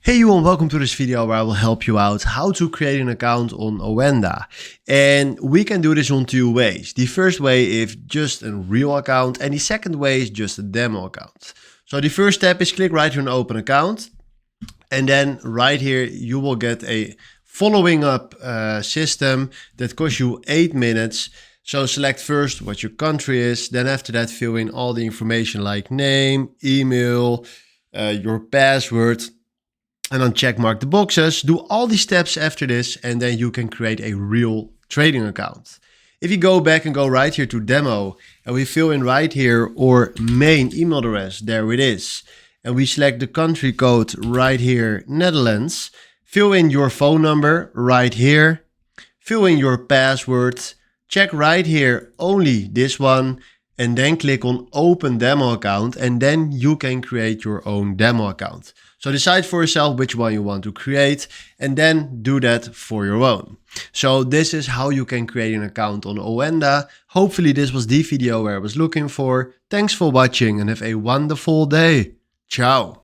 Hey you and welcome to this video where I will help you out how to create an account on Oanda. And we can do this on two ways. The first way is just a real account and the second way is just a demo account. So the first step is click right here on open account. And then right here you will get a following up system that costs you 8 minutes. So select first what your country is, then after that fill in all the information like name, email, your password. And then check mark the boxes, do all these steps after this, and then you can create a real trading account. If you go back and go right here to demo, and we fill in right here our main email address, there it is. And we select the country code right here, Netherlands. Fill in your phone number right here. Fill in your password. Check right here, only this one. And then click on open demo account and then you can create your own demo account. So decide for yourself which one you want to create and then do that for your own. So this is how you can create an account on Oanda. Hopefully this was the video where I was looking for. Thanks for watching and have a wonderful day. Ciao.